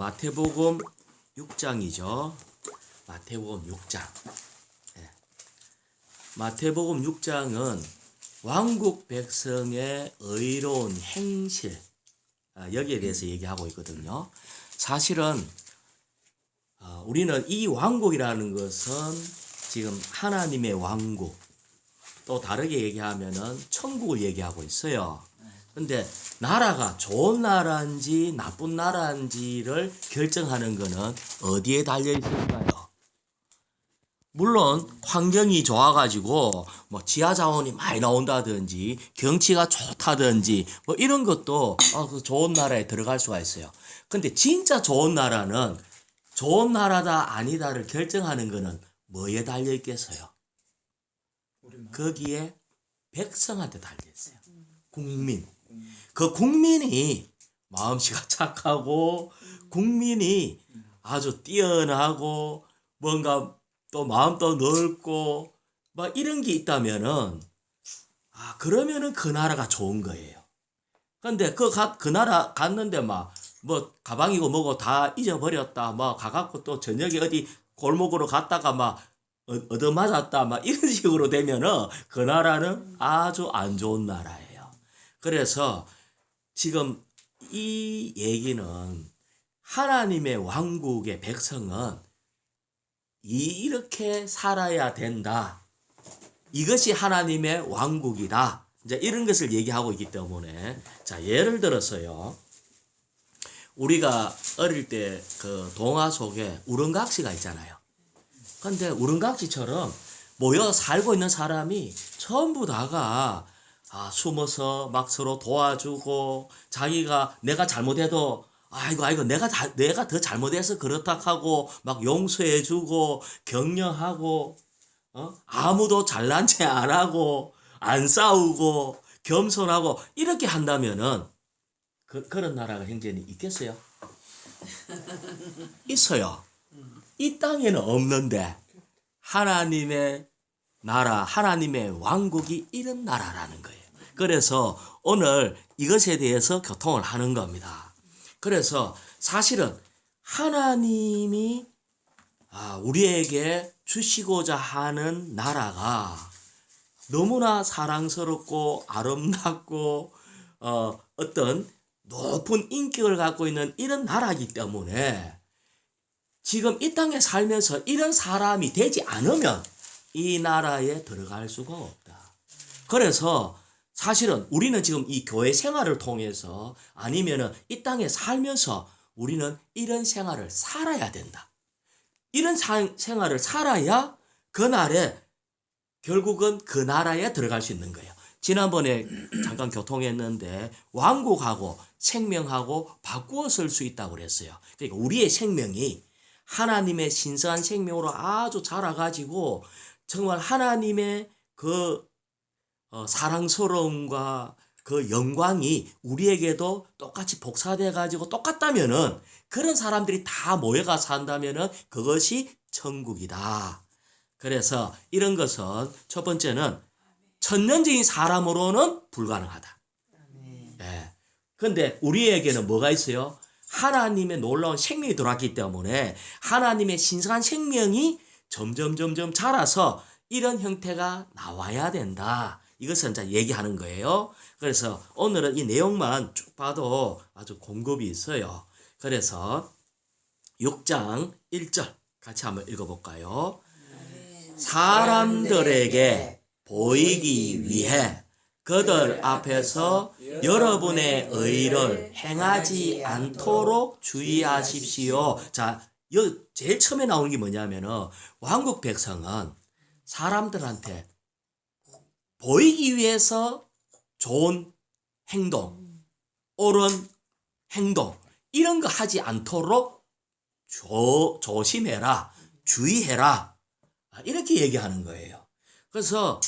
마태복음 6장이죠. 마태복음 6장. 마태복음 6장은 왕국 백성의 의로운 행실, 여기에 대해서 얘기하고 있거든요. 사실은 우리는 이 왕국이라는 것은 지금 하나님의 왕국, 또 다르게 얘기하면은 천국을 얘기하고 있어요. 근데 나라가 좋은 나라인지 나쁜 나라인지를 결정하는 것은 어디에 달려 있을까요? 물론 환경이 좋아가지고 뭐 지하 자원이 많이 나온다든지 경치가 좋다든지 뭐 이런 것도 그 좋은 나라에 들어갈 수가 있어요. 근데 진짜 좋은 나라는 좋은 나라다 아니다를 결정하는 것은 뭐에 달려 있겠어요? 거기에 백성한테 달려 있어요. 국민. 그 국민이 마음씨가 착하고 국민이 아주 뛰어나고 뭔가 또 마음도 넓고 막 이런 게 있다면은 그러면은 그 나라가 좋은 거예요. 근데 그 나라 갔는데 막 뭐 가방이고 뭐고 다 잊어버렸다 막 가갖고 또 저녁에 어디 골목으로 갔다가 막 얻어맞았다 막 이런 식으로 되면은 그 나라는 아주 안 좋은 나라예요. 그래서 지금 이 얘기는 하나님의 왕국의 백성은 이렇게 살아야 된다. 이것이 하나님의 왕국이다. 이제 이런 것을 얘기하고 있기 때문에, 자, 예를 들어서요. 우리가 어릴 때 그 동화 속에 우렁각시가 있잖아요. 근데 우렁각시처럼 모여 살고 있는 사람이 전부 다가 숨어서 막 서로 도와주고 자기가 내가 잘못해도 아이고 내가 더 잘못해서 그렇다 하고 막 용서해주고 격려하고 아무도 잘난 체 안 하고 안 싸우고 겸손하고 이렇게 한다면은 그런 나라가 현재는 있겠어요? 있어요. 이 땅에는 없는데 하나님의 나라, 하나님의 왕국이 이런 나라라는 거예요. 그래서 오늘 이것에 대해서 교통을 하는 겁니다. 그래서 사실은 하나님이 우리에게 주시고자 하는 나라가 너무나 사랑스럽고 아름답고 어떤 높은 인격을 갖고 있는 이런 나라이기 때문에 지금 이 땅에 살면서 이런 사람이 되지 않으면 이 나라에 들어갈 수가 없다. 그래서 사실은 우리는 지금 이 교회 생활을 통해서 아니면은 이 땅에 살면서 우리는 이런 생활을 살아야 된다. 이런 생활을 살아야 그날에 결국은 그 나라에 들어갈 수 있는 거예요. 지난번에 잠깐 교통했는데 왕국하고 생명하고 바꾸어 쓸 수 있다고 그랬어요. 그러니까 우리의 생명이 하나님의 신성한 생명으로 아주 자라가지고 정말 하나님의 그 사랑스러움과 그 영광이 우리에게도 똑같이 복사돼가지고 똑같다면은 그런 사람들이 다 모여가 산다면은 그것이 천국이다. 그래서 이런 것은 첫 번째는 천년적인 사람으로는 불가능하다. 예. 근데 우리에게는 뭐가 있어요? 하나님의 놀라운 생명이 들어왔기 때문에 하나님의 신성한 생명이 점점 자라서 이런 형태가 나와야 된다. 이것을 이제 얘기하는 거예요. 그래서 오늘은 이 내용만 쭉 봐도 아주 공급이 있어요. 그래서 6장 1절 같이 한번 읽어볼까요? 사람들에게 보이기 위해 그들 앞에서 여러분의 의를 행하지 않도록 주의하십시오. 자, 제일 처음에 나오는 게 뭐냐면은 왕국 백성은 사람들한테 보이기 위해서 좋은 행동, 옳은 행동 이런 거 하지 않도록 조심해라, 주의해라 이렇게 얘기하는 거예요. 그래서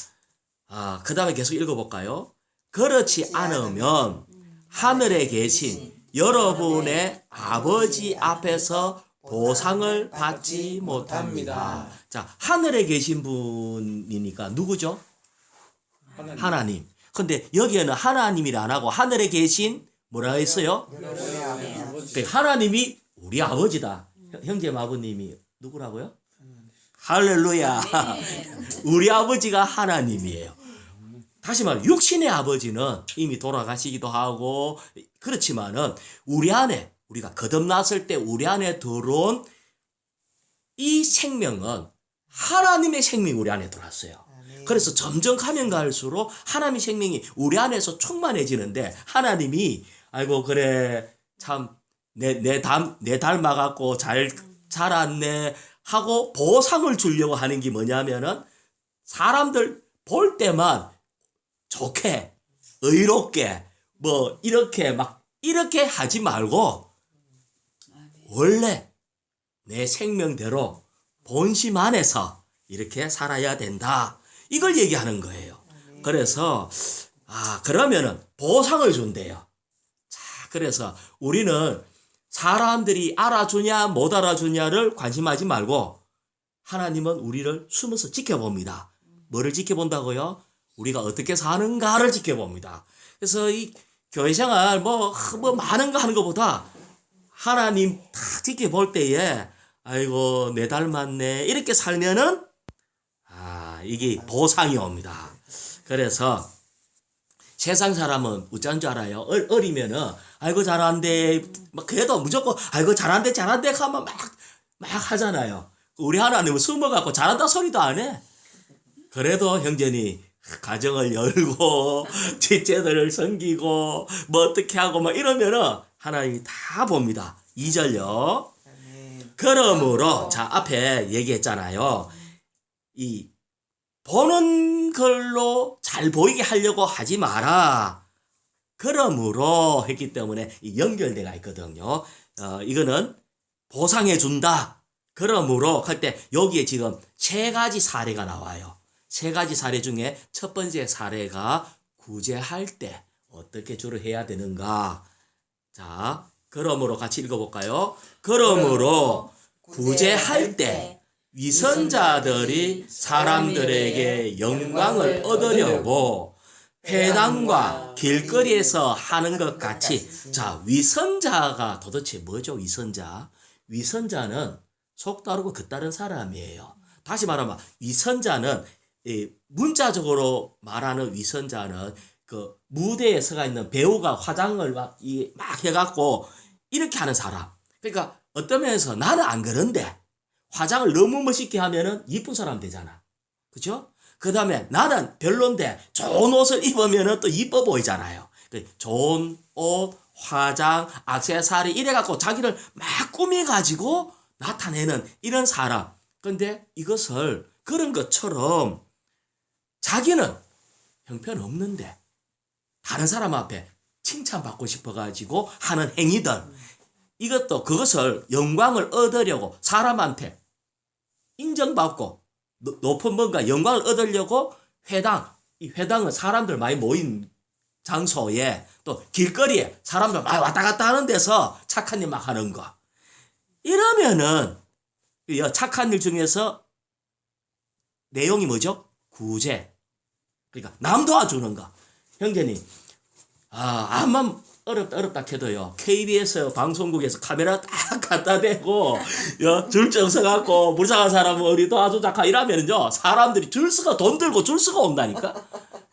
그 다음에 계속 읽어볼까요? 그렇지 않으면 하늘에 계신 여러분의 아버지 앞에서 보상을 받지 못합니다. 자, 하늘에 계신 분이니까 누구죠? 하나님. 근데 여기에는 하나님이라 안 하고 하늘에 계신 뭐라 했어요? 하나님이 우리 아버지다. 형제 아버님이 누구라고요? 할렐루야. 우리 아버지가 하나님이에요. 다시 말해 육신의 아버지는 이미 돌아가시기도 하고 그렇지만은 우리 안에 우리가 거듭났을 때 우리 안에 들어온 이 생명은 하나님의 생명이 우리 안에 들어왔어요. 그래서 점점 가면 갈수록 하나님의 생명이 우리 안에서 충만해지는데 하나님이 아이고 그래 참 내 닮아갖고 잘 자랐네 하고 보상을 주려고 하는 게 뭐냐면은 사람들 볼 때만 좋게 의롭게 뭐 이렇게 막 이렇게 하지 말고 원래 내 생명대로 본심 안에서 이렇게 살아야 된다. 이걸 얘기하는 거예요. 그래서 그러면은 보상을 준대요. 자, 그래서 우리는 사람들이 알아주냐 못 알아주냐를 관심하지 말고 하나님은 우리를 숨어서 지켜봅니다. 뭐를 지켜본다고요? 우리가 어떻게 사는가를 지켜봅니다. 그래서 이 교회 생활 뭐 많은 거 하는 것보다 하나님 딱 지켜볼 때에 아이고 내 닮았네 이렇게 살면은 이게 보상이 옵니다. 그래서 세상 사람은 어쩐 줄 알아요? 어리면은 아이고 잘한대 막 그래도 무조건 아이고 잘한대 하면 막 하잖아요. 우리 하나님은 숨어갖고 잘한다 소리도 안 해. 그래도 형제니 가정을 열고 뒷째들을 섬기고 뭐 어떻게 하고 막 이러면은 하나님이 다 봅니다. 2절요. 그러므로 자 앞에 얘기했잖아요. 이 보는 걸로 잘 보이게 하려고 하지 마라. 그러므로 했기 때문에 연결돼가 있거든요. 이거는 보상해 준다. 그러므로 할 때 여기에 지금 세 가지 사례가 나와요. 세 가지 사례 중에 첫 번째 사례가 구제할 때 어떻게 주로 해야 되는가. 자, 그러므로 같이 읽어볼까요? 그러므로 구제할 때 위선자들이 사람들에게 영광을 얻으려고 회당과 길거리에서 하는 것 같이. 자, 위선자가 도대체 뭐죠? 위선자. 위선자는 속 다르고 겉 다른 사람이에요. 다시 말하면 위선자는 문자적으로 말하는 위선자는 그 무대에 서가 있는 배우가 화장을 막 해갖고 이렇게 하는 사람. 그러니까 어떤 면에서 나는 안 그런데 화장을 너무 멋있게 하면은 이쁜 사람 되잖아. 그죠? 그 다음에 나는 별론데 좋은 옷을 입으면은 또 이뻐 보이잖아요. 좋은 옷, 화장, 액세서리 이래갖고 자기를 막 꾸며가지고 나타내는 이런 사람. 근데 이것을 그런 것처럼 자기는 형편없는데 다른 사람 앞에 칭찬받고 싶어가지고 하는 행위들. 이것도 그것을 영광을 얻으려고 사람한테 인정받고 높은 뭔가 영광을 얻으려고 이 회당은 사람들 많이 모인 장소에 또 길거리에 사람들 많이 왔다 갔다 하는 데서 착한 일 막 하는 거. 이러면은 착한 일 중에서 내용이 뭐죠? 구제. 그러니까 남 도와주는 거. 형제님, 암만 어렵다 해도요. KBS 방송국에서 카메라 딱 갖다 대고 줄정 서갖고 불쌍한 사람은 우리 도와주자 이러면은요 사람들이 돈 들고 줄 수가 온다니까.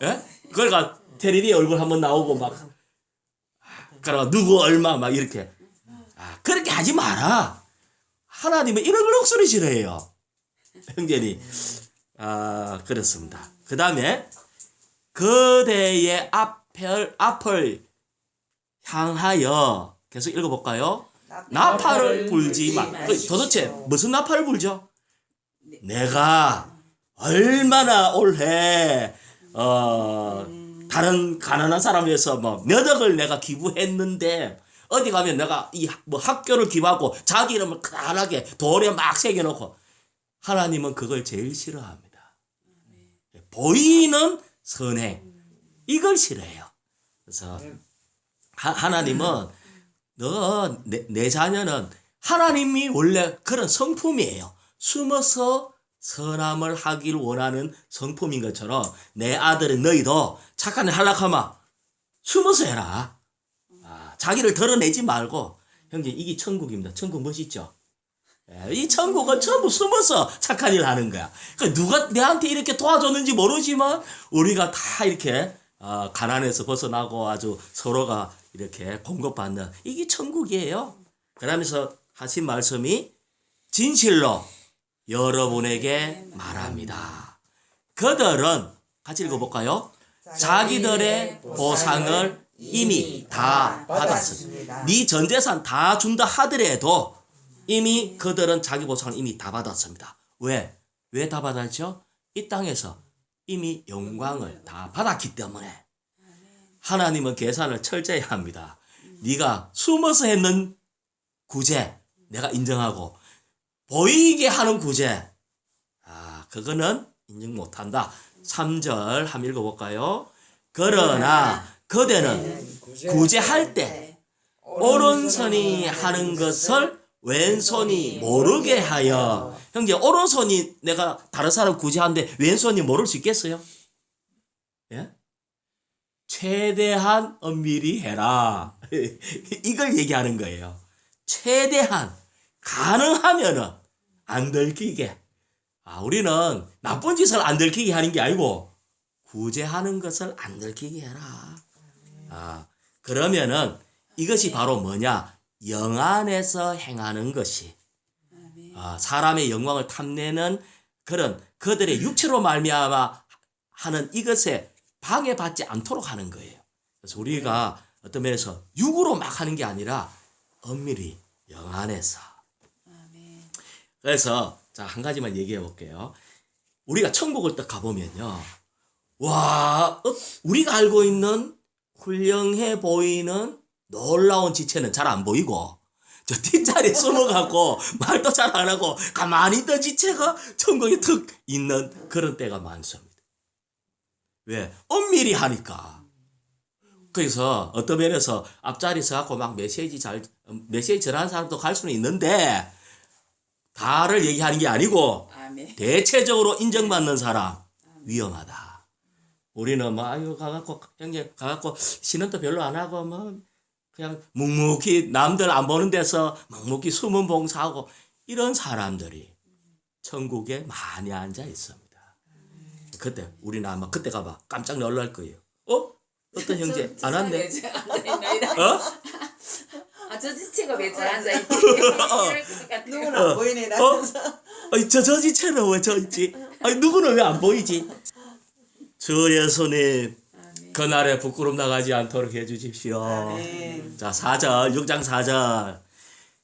예? 그러니까 테레비에 얼굴 한번 나오고 막 그러니까 누구 얼마 막 이렇게 그렇게 하지 마라. 하나님은 이런 걸 억수로 싫어해요. 형제님. 그렇습니다. 그 다음에 그대의 앞을 향하여 계속 읽어볼까요? 나팔을 불지 마. 도대체 무슨 나팔을 불죠? 내가 얼마나 올해 다른 가난한 사람을 위해서 몇 억을 내가 기부했는데 어디 가면 내가 학교를 기부하고 자기 이름을 크게 돌에 막 새겨놓고 하나님은 그걸 제일 싫어합니다. 보이는 선행 이걸 싫어해요. 그래서 하나님은 내 자녀는 하나님이 원래 그런 성품이에요. 숨어서 선함을 하길 원하는 성품인 것처럼 내 아들은 너희도 착한 일 하려고 하면 숨어서 해라. 자기를 드러내지 말고 형제, 이게 천국입니다. 천국 멋있죠? 예, 이 천국은 전부 숨어서 착한 일 하는 거야. 그러니까 누가 내한테 이렇게 도와줬는지 모르지만 우리가 다 이렇게 가난에서 벗어나고 아주 서로가 이렇게 공급받는 이게 천국이에요. 그러면서 하신 말씀이 진실로 여러분에게 말합니다. 그들은 같이 읽어볼까요? 자기들의 보상을 이미 다 받았습니다. 네 전 재산 다 준다 하더라도 이미 그들은 자기 보상을 이미 다 받았습니다. 왜? 왜 다 받았죠? 이 땅에서 이미 영광을 다 받았기 때문에 하나님은 계산을 철저히 합니다. 네가 숨어서 했는 구제 내가 인정하고 보이게 하는 구제 그거는 인정 못한다. 3절 한번 읽어볼까요? 그러나 그대는 구제할 때 오른손이 하는 것을 왼손이 모르게 하여. 형제, 오른손이 내가 다른 사람 구제하는데 왼손이 모를 수 있겠어요? 예? 최대한 엄밀히 해라. 이걸 얘기하는 거예요. 최대한 가능하면은 안 들키게. 우리는 나쁜 짓을 안 들키게 하는 게 아니고 구제하는 것을 안 들키게 해라. 그러면은 이것이 바로 뭐냐? 영 안에서 행하는 것이 사람의 영광을 탐내는 그런 그들의 육체로 말미암아 하는 이것에 방해받지 않도록 하는 거예요. 그래서 우리가 어떤 면에서 육으로 막 하는 게 아니라 엄밀히 영 안에서. 그래서 자, 한 가지만 얘기해 볼게요. 우리가 천국을 딱 가보면요. 와, 우리가 알고 있는 훌륭해 보이는 놀라운 지체는 잘 안 보이고 저 뒷자리에 숨어갖고 말도 잘 안 하고 가만히 있던 지체가 천국에 턱 있는 그런 때가 많습니다. 왜? 엄밀히 하니까. 그래서 어떤 면에서 앞자리에서 갖고 막 메시지 전하는 사람도 갈 수는 있는데 다를 얘기하는 게 아니고 대체적으로 인정받는 사람 위험하다. 우리는 뭐 가갖고 형제 가갖고 신은도 별로 안 하고 뭐 그냥 묵묵히 남들 안 보는 데서 묵묵히 숨은 봉사하고 이런 사람들이 천국에 많이 앉아 있습니다. 그때 우리는 아마 그때 가봐 깜짝 놀랄 거예요. 어떤 형제 안 왔네? 저 지체가 왜 저 앉아있지? 누구는 안 보이네 저 지체는 왜 저 있지? 누구는 왜 안 보이지? 주 예수님 그날에 부끄럼 나가지 않도록 해주십시오. 자, 4절 6장 4절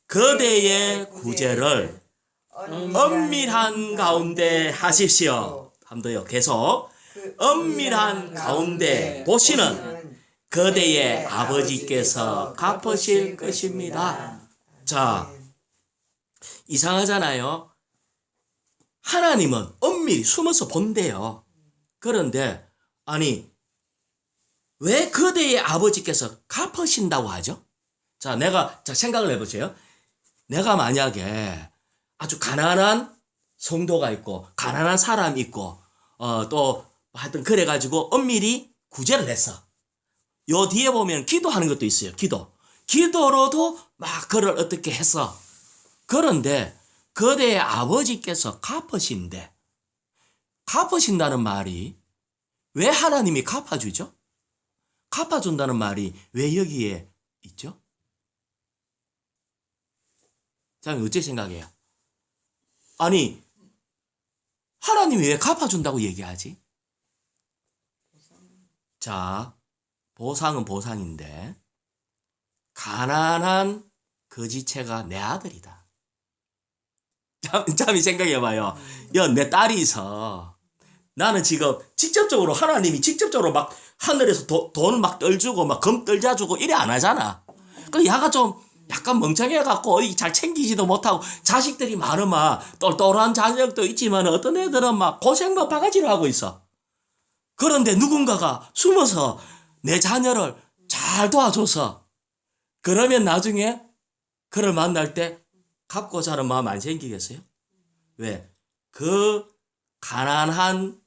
그대의 구제를 엄밀한 가운데 하십시오. 한 번 더요. 계속 엄밀한 가운데 보시는 그대의 아버지께서 갚으실 것입니다. 자, 이상하잖아요. 하나님은 엄밀히 숨어서 본대요. 그런데 아니 왜 그대의 아버지께서 갚으신다고 하죠? 자, 생각을 해보세요. 내가 만약에 아주 가난한 성도가 있고 가난한 사람이 있고 또 하여튼 그래가지고 엄밀히 구제를 했어. 요 뒤에 보면 기도하는 것도 있어요. 기도로도 막 그를 어떻게 했어. 그런데 그대의 아버지께서 갚으신다는 말이 왜 하나님이 갚아주죠? 갚아준다는 말이 왜 여기에 있죠? 자, 어째 생각해요? 아니, 하나님이 왜 갚아준다고 얘기하지? 자, 보상은 보상인데 가난한 그 지체가 내 아들이다. 잠이 생각해봐요. 내 딸이 있어. 나는 지금 직접적으로 하나님이 직접적으로 막 하늘에서 돈 막 떨주고 막 금 떨자주고 이래 안 하잖아. 그 야가 좀 약간 멍청해갖고 잘 챙기지도 못하고 자식들이 많으면 똘똘한 자녀도 있지만 어떤 애들은 막 고생만 바가지로 하고 있어. 그런데 누군가가 숨어서 내 자녀를 잘 도와줘서 그러면 나중에 그를 만날 때 갚고자 하는 마음 안 생기겠어요? 왜? 그 가난한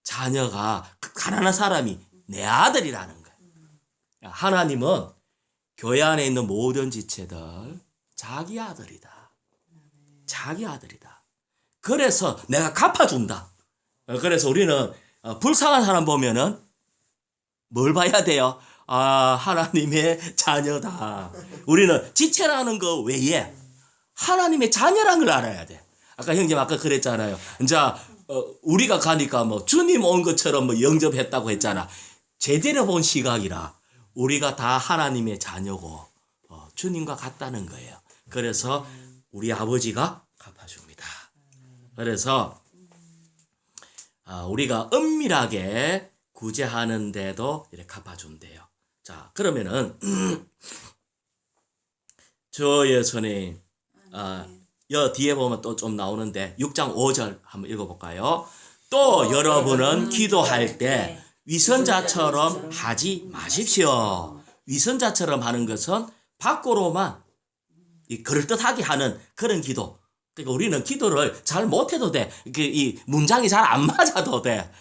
자녀가 그 가난한 사람이 내 아들이라는 거야. 하나님은 교회 안에 있는 모든 지체들 자기 아들이다. 자기 아들이다. 그래서 내가 갚아준다. 그래서 우리는 불쌍한 사람 보면은 뭘 봐야 돼요? 아, 하나님의 자녀다. 우리는 지체라는 거 외에 하나님의 자녀라는 걸 알아야 돼. 아까 형님 아까 그랬잖아요. 이제 우리가 가니까 뭐 주님 온 것처럼 뭐 영접했다고 했잖아. 제대로 본 시각이라 우리가 다 하나님의 자녀고 주님과 같다는 거예요. 그래서 우리 아버지가 갚아줍니다. 그래서 우리가 은밀하게 구제하는데도 이렇게 갚아준대요. 자, 그러면은 저 예수님 여 뒤에 보면 또 좀 나오는데 6장 5절 한번 읽어볼까요? 또 여러분은 기도할 때 위선자처럼 하지 마십시오. 위선자처럼 하는 것은 밖으로만 그럴듯하게 하는 그런 기도. 그러니까 우리는 기도를 잘 못해도 돼. 이 문장이 잘 안 맞아도 돼.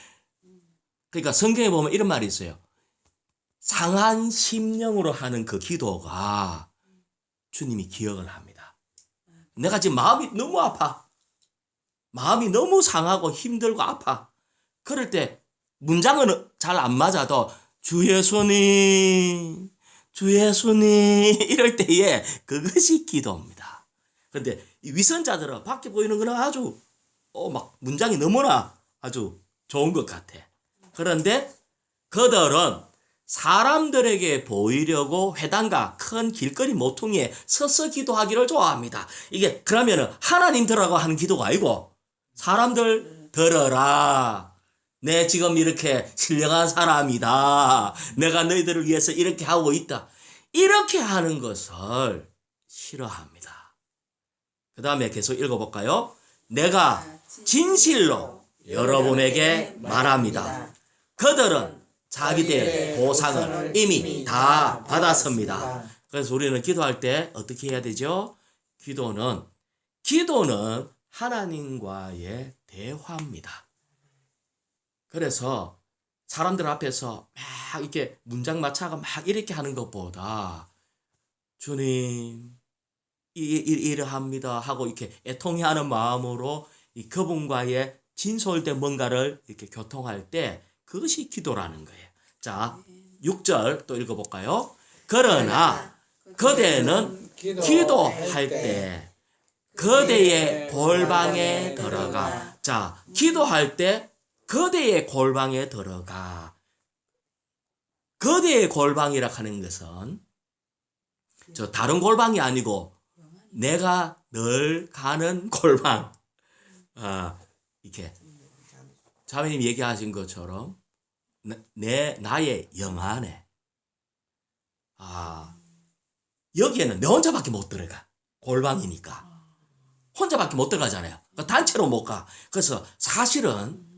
그러니까 성경에 보면 이런 말이 있어요. 상한 심령으로 하는 그 기도가 주님이 기억을 합니다. 내가 지금 마음이 너무 아파. 마음이 너무 상하고 힘들고 아파. 그럴 때 문장은 잘 안 맞아도 주 예수님, 주 예수님 이럴 때에 그것이 기도입니다. 그런데 이 위선자들은 밖에 보이는 거는 아주 막 문장이 너무나 아주 좋은 것 같아. 그런데 그들은 사람들에게 보이려고 회당과 큰 길거리 모퉁이에 서서 기도하기를 좋아합니다. 이게 그러면은 하나님 들으라고 하는 기도가 아니고 사람들 들어라. 내 지금 이렇게 신령한 사람이다. 내가 너희들을 위해서 이렇게 하고 있다. 이렇게 하는 것을 싫어합니다. 그 다음에 계속 읽어볼까요? 내가 진실로 여러분에게 말합니다. 그들은 자기들의 보상을 이미 다 받았습니다. 그래서 우리는 기도할 때 어떻게 해야 되죠? 기도는 하나님과의 대화입니다. 그래서 사람들 앞에서 막 이렇게 문장 맞춰가 막 이렇게 하는 것보다 주님 이러합니다 하고 이렇게 애통해하는 마음으로 이 그분과의 진솔된 뭔가를 이렇게 교통할 때 그것이 기도라는 거예요. 자, 6절 또 읽어볼까요? 그러나 그대는 기도할 때 그대의 골방에 들어가. 자, 기도할 때 그대의 골방에 들어가. 그대의 골방이라 하는 것은 저 다른 골방이 아니고 내가 늘 가는 골방. 이렇게 자매님 얘기하신 것처럼 나의 영 안에 여기에는 내 혼자밖에 못 들어가. 골방이니까 혼자밖에 못 들어가잖아요. 단체로 못 가. 그래서 사실은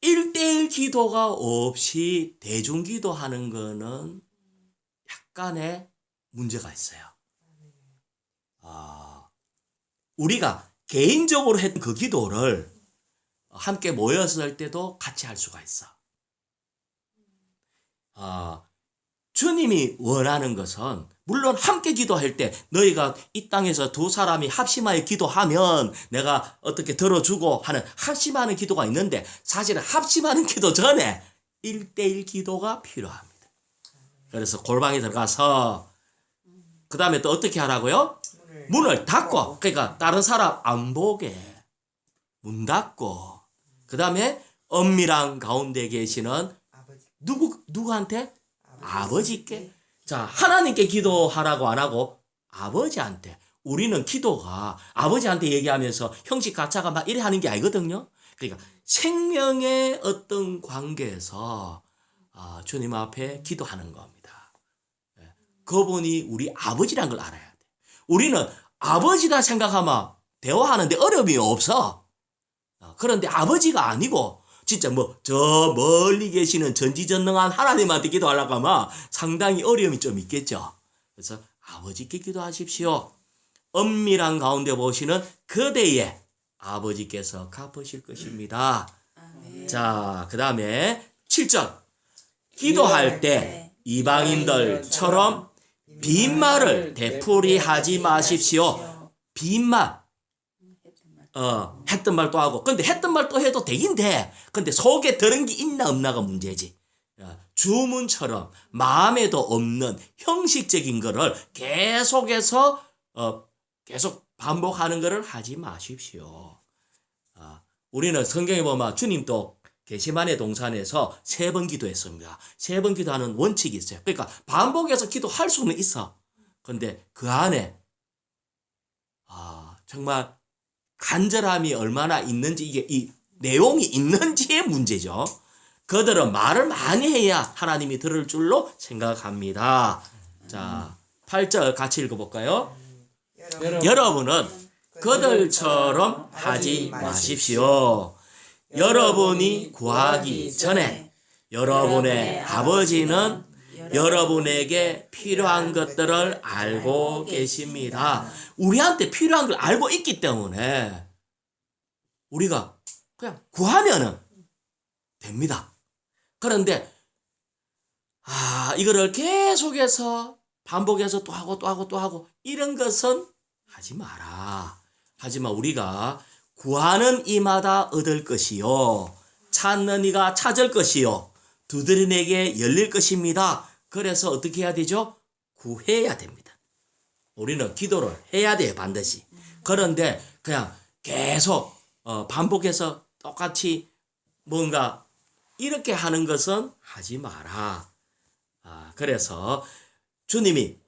1대1 기도가 없이 대중기도 하는 거는 약간의 문제가 있어요. 우리가 개인적으로 했던 그 기도를 함께 모였을 때도 같이 할 수가 있어. 주님이 원하는 것은 물론 함께 기도할 때 너희가 이 땅에서 두 사람이 합심하여 기도하면 내가 어떻게 들어주고 하는 합심하는 기도가 있는데 사실은 합심하는 기도 전에 1대1 기도가 필요합니다. 그래서 골방에 들어가서 그 다음에 또 어떻게 하라고요? 문을 닫고, 그러니까 다른 사람 안 보게 문 닫고, 그 다음에 은밀한 가운데 계시는 누구한테? 아버지께. 자, 하나님께 기도하라고 안 하고 아버지한테. 우리는 기도가 아버지한테 얘기하면서 형식 가차가 막 이래 하는 게 아니거든요. 그러니까 생명의 어떤 관계에서 주님 앞에 기도하는 겁니다. 그분이 우리 아버지란 걸 알아야 돼. 우리는 아버지다 생각하면 대화하는데 어려움이 없어. 그런데 아버지가 아니고 진짜 저 멀리 계시는 전지전능한 하나님한테 기도하려고 하면 상당히 어려움이 좀 있겠죠. 그래서 아버지께 기도하십시오. 은밀한 가운데 보시는 그대의 아버지께서 갚으실 것입니다. 자, 그 다음에 7절. 기도할 때 이방인들처럼 빈말을 되풀이하지 마십시오. 빈말. 했던 말 또 하고. 근데 했던 말 또 해도 되긴 돼. 근데 속에 들은 게 있나 없나가 문제지. 주문처럼 마음에도 없는 형식적인 거를 계속해서 계속 반복하는 거를 하지 마십시오. 우리는 성경에 보면 주님도 게세마네 동산에서 3번 기도했습니다. 3번 기도하는 원칙이 있어요. 그러니까 반복해서 기도할 수는 있어. 근데 그 안에 정말 간절함이 얼마나 있는지, 이게 이 내용이 있는지의 문제죠. 그들은 말을 많이 해야 하나님이 들을 줄로 생각합니다. 자, 8절 같이 읽어볼까요? 여러분은 그들처럼 하지 마십시오. 여러분이 구하기 전에 여러분의 아버지는 여러분에게 필요한 것들을 알고 계십니다. 우리한테 필요한 걸 알고 있기 때문에 우리가 그냥 구하면은 됩니다. 그런데 이거를 계속해서 반복해서 또 하고 또 하고 또 하고 이런 것은 하지 마라. 하지만 우리가 구하는 이마다 얻을 것이요 찾는 이가 찾을 것이요 두드리는 이에게 열릴 것입니다. 그래서 어떻게 해야 되죠? 구해야 됩니다. 우리는 기도를 해야 돼요, 반드시. 그런데 그냥 계속 반복해서 똑같이 뭔가 이렇게 하는 것은 하지 마라. 그래서 주님이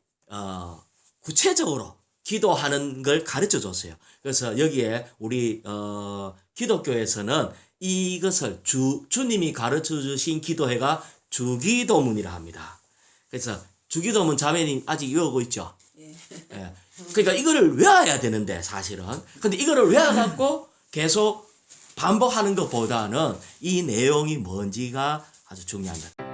구체적으로 기도하는 걸 가르쳐 줬어요. 그래서 여기에 우리 기독교에서는 이것을 주님이 가르쳐 주신 기도회가 주기도문이라 합니다. 그래서 주기도문 자매님 아직 외우고 있죠? 예. 그러니까 이거를 외워야 되는데 사실은. 근데 이거를 외워갖고 계속 반복하는 것보다는 이 내용이 뭔지가 아주 중요합니다.